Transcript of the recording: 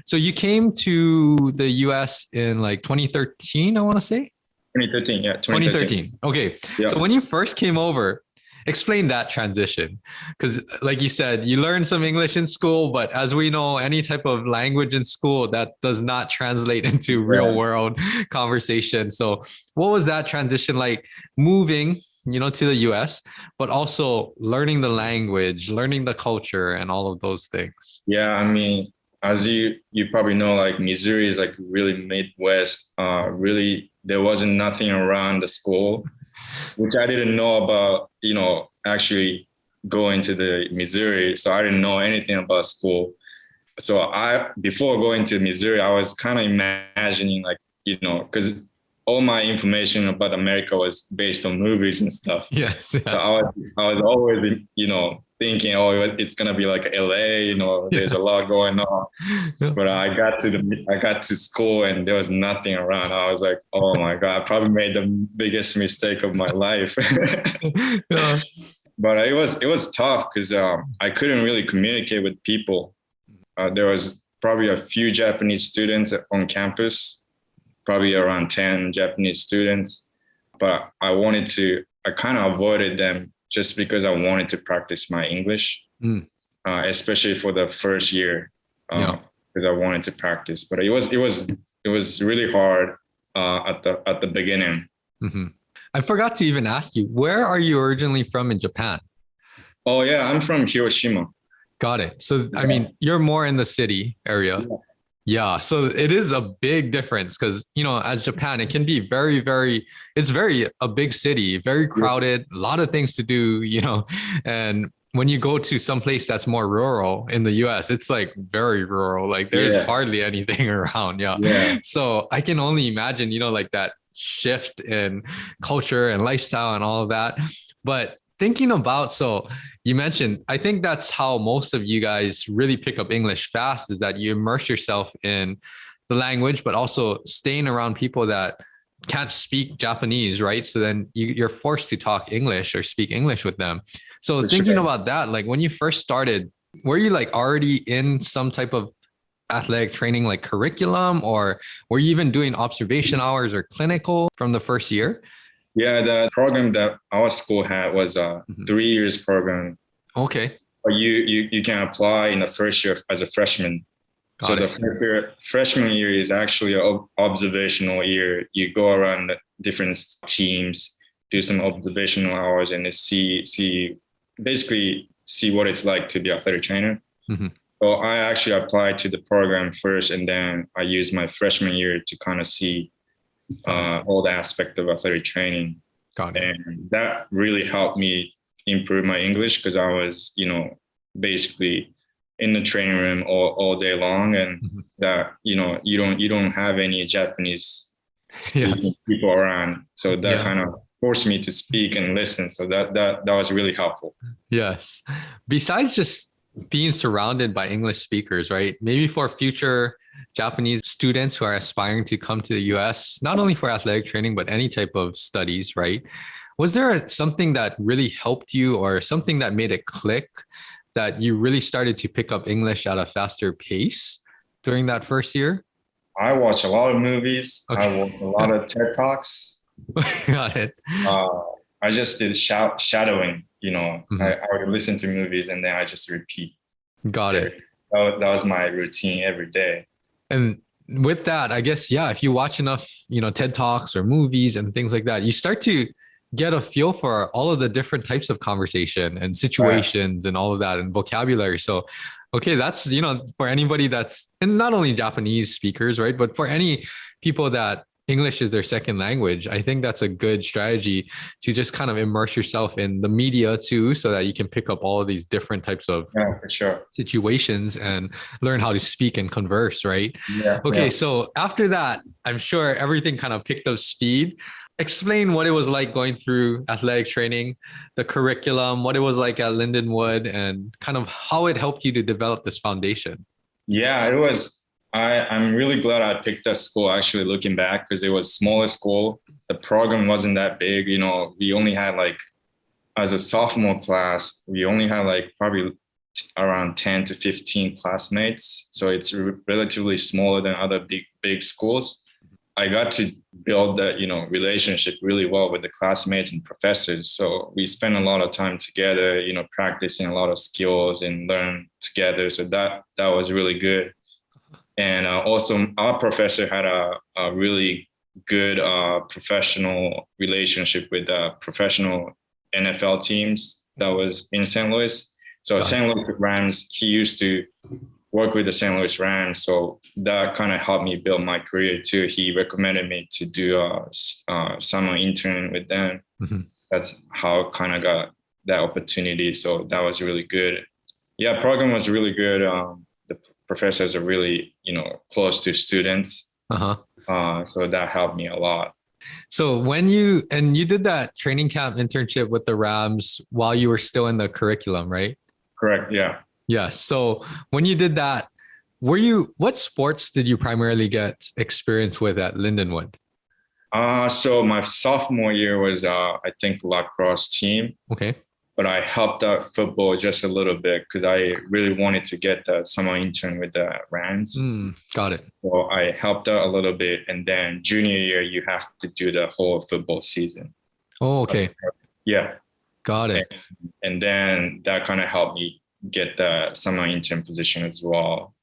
So you came to the US in like 2013, I want to say? 2013, yeah, 2013. 2013. Okay. Yeah. So when you first came over, explain that transition. Because, like you said, you learned some English in school, but as we know, any type of language in school that does not translate into real Yeah. world conversation. So, what was that transition like moving, to the US, but also learning the language, learning the culture, and all of those things? Yeah, I mean, as you probably know, like Missouri is like really Midwest. Really, there wasn't nothing around the school, which I didn't know about. Actually going to the Missouri, so I didn't know anything about school. So before going to Missouri, I was kind of imagining like, because all my information about America was based on movies and stuff. Yes, So yes. I was always, thinking, oh, it's gonna be like LA, there's Yeah. a lot going on. Yeah. But I got to school and there was nothing around. I was like, oh my God, I probably made the biggest mistake of my life. Yeah. But it was tough because I couldn't really communicate with people. There was probably a few Japanese students on campus, probably around 10 Japanese students, but I kind of avoided them just because I wanted to practice my English, especially for the first year, Yeah. because I wanted to practice. But it was really hard at the beginning. Mhm. I forgot to even ask you, where are you originally from in Japan? Oh yeah, I'm from Hiroshima. Got it. So, I Yeah. mean, you're more in the city area. Yeah. Yeah. So it is a big difference because, as Japan, it can be very, very, it's very a big city, very Yeah. crowded, a lot of things to do, and when you go to some place that's more rural in the US, it's like very rural. Like there's Yes. hardly anything around. Yeah. Yeah. So I can only imagine, like that shift in culture and lifestyle and all of that. But thinking about, so you mentioned, I think that's how most of you guys really pick up English fast is that you immerse yourself in the language, but also staying around people that can't speak Japanese, right? So then you're forced to talk English or speak English with them. So For thinking sure. about that, like when you first started, were you like already in some type of athletic training like curriculum, or were you even doing observation hours or clinical from the first year? Yeah, the program that our school had was a Mhm. 3 years program. Okay, But you can apply in the first year as a freshman. So got the it. first year, freshman year is actually an observational year. You go around the different teams, do some observational hours, and basically see what it's like to be a athletic trainer. Mhm. So I actually applied to the program first, and then I used my freshman year to kind of see Got it. all the aspect of athletic training, Got it. and that really helped me improve my English because I was, basically in the training room all day long, and Mhm. that you don't have any Japanese Yeah. speaking people around, so that Yeah. kind of forced me to speak and listen. So that was really helpful. Yes. Besides just being surrounded by English speakers, right? Maybe for future Japanese students who are aspiring to come to the US, not only for athletic training, but any type of studies, right? Was there something that really helped you or something that made it click that you really started to pick up English at a faster pace during that first year? I watch a lot of movies. I Okay. watch a lot of TED Talks. Got it. uh, I just did shadowing. Mhm. I would listen to movies and then I just repeat. Got Every, it. that was my routine every day. And with that, I guess, yeah, if you watch enough, TED Talks or movies and things like that, you start to get a feel for all of the different types of conversation and Right. situations and all of that and vocabulary. So, okay, that's, for anybody that's, and not only Japanese speakers, right? But for any people that English is their second language, I think that's a good strategy to just kind of immerse yourself in the media too, so that you can pick up all of these different types of Yeah, for sure. situations and learn how to speak and converse, right? Yeah, Okay, yeah. so after that, I'm sure everything kind of picked up speed. Explain what it was like going through athletic training, the curriculum, what it was like at Lindenwood, and kind of how it helped you to develop this foundation. Yeah, it was. I'm really glad I picked that school actually looking back because it was smaller school. The program wasn't that big. We only had like, as a sophomore class, we only had like probably around 10 to 15 classmates. So it's relatively smaller than other big schools. I got to build that, relationship really well with the classmates and professors. So we spent a lot of time together, practicing a lot of skills and learn together. So that was really good. And also our professor had a really good professional relationship with professional NFL teams that was in St. Louis. So St. Louis Rams, he used to work with the St. Louis Rams. So that kind of helped me build my career too. He recommended me to do a summer intern with them. Mm-hmm. That's how I kind of got that opportunity. So that was really good. Yeah, program was really good. The professors are really, close to students. So that helped me a lot. So when you did that training camp internship with the Rams while you were still in the curriculum, right? Correct. Yeah. Yeah. So when you did that, what sports did you primarily get experience with at Lindenwood? So my sophomore year was, I think, lacrosse team. Okay. But I helped out football just a little bit because I really wanted to get the summer intern with the Rams. Got it. So I helped out a little bit. And then junior year, you have to do the whole football season. Oh, okay. Yeah. Got it. And then that kind of helped me get the summer intern position as well.